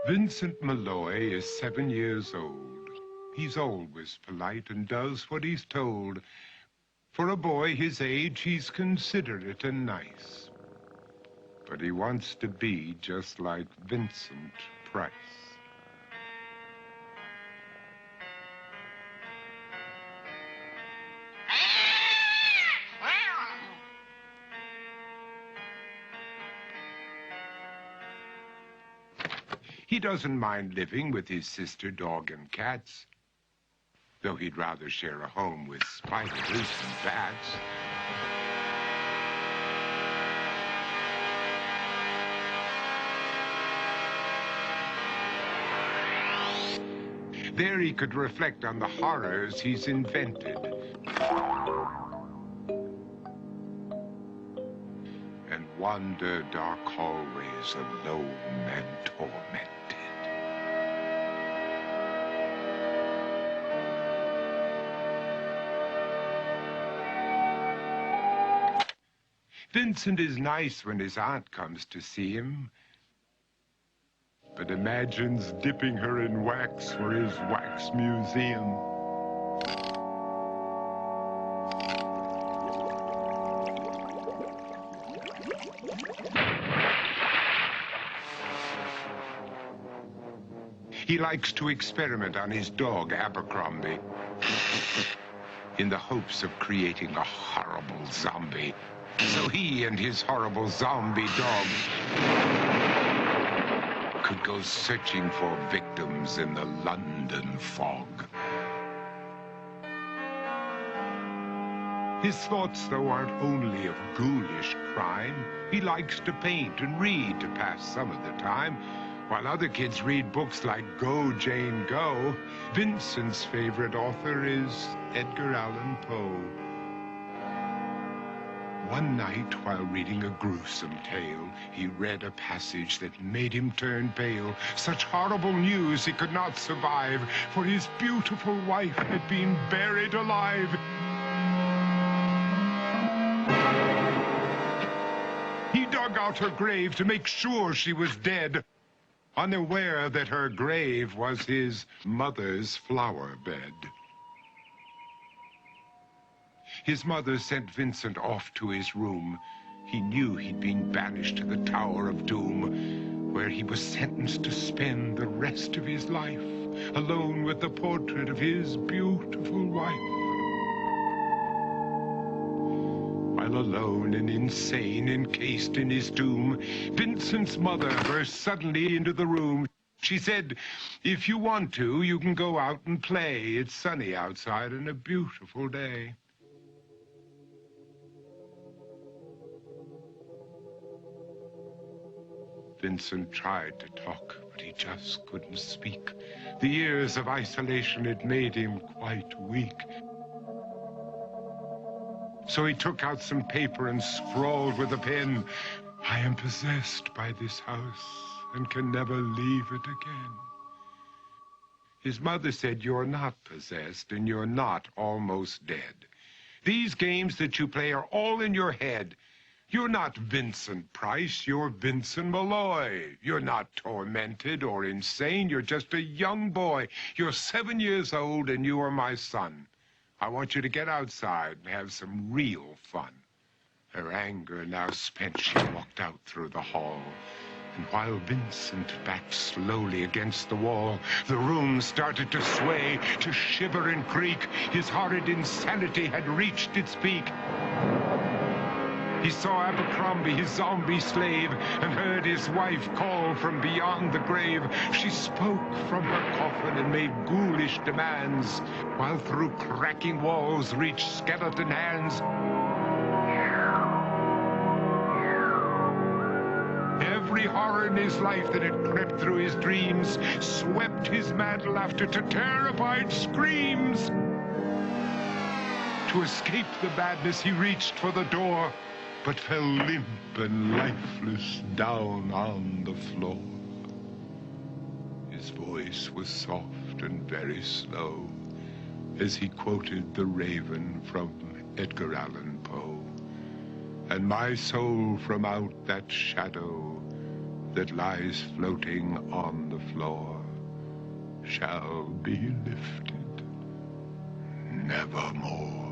Vincent Malloy is 7 years old. He's always polite and does what he's told. For a boy his age, he's considerate and nice. But he wants to be just like Vincent Price. He doesn't mind living with his sister, dog, and cats, though he'd rather share a home with spiders and bats. There he could reflect on the horrors he's invented and wander dark hallways alone and tormented. Vincent is nice when his aunt comes to see him, but imagines dipping her in wax for his wax museum. He likes to experiment on his dog, Abercrombie, in the hopes of creating a horrible zombie. So he and his horrible zombie dog could go searching for victims in the London fog. His thoughts, though, aren't only of ghoulish crime. He likes to paint and read to pass some of the time. While other kids read books like Go, Jane, Go, Vincent's favorite author is Edgar Allan Poe. One night, while reading a gruesome tale, he read a passage that made him turn pale. Such horrible news he could not survive, for his beautiful wife had been buried alive. He dug out her grave to make sure she was dead, unaware that her grave was his mother's flower bed. His mother sent Vincent off to his room. He knew he'd been banished to the Tower of Doom, where he was sentenced to spend the rest of his life alone with the portrait of his beautiful wife. While alone and insane, encased in his tomb, Vincent's mother burst suddenly into the room. She said, "If you want to, you can go out and play. It's sunny outside and a beautiful day." Vincent tried to talk, but he just couldn't speak. The years of isolation had made him quite weak. So he took out some paper and scrawled with a pen, "I am possessed by this house and can never leave it again." His mother said, "You're not possessed and you're not almost dead. These games that you play are all in your head. You're not Vincent Price, you're Vincent Malloy. You're not tormented or insane, you're just a young boy. You're 7 years old and you are my son. I want you to get outside and have some real fun." Her anger now spent, she walked out through the hall. And while Vincent backed slowly against the wall, the room started to sway, to shiver and creak. His horrid insanity had reached its peak. He saw Abercrombie, his zombie slave, and heard his wife call from beyond the grave. She spoke from her coffin and made ghoulish demands, while through cracking walls reached skeleton hands. Every horror in his life that had crept through his dreams swept his mad laughter to terrified screams. To escape the madness, he reached for the door, but fell limp and lifeless down on the floor. His voice was soft and very slow as he quoted The Raven from Edgar Allan Poe. "And my soul from out that shadow that lies floating on the floor shall be lifted nevermore.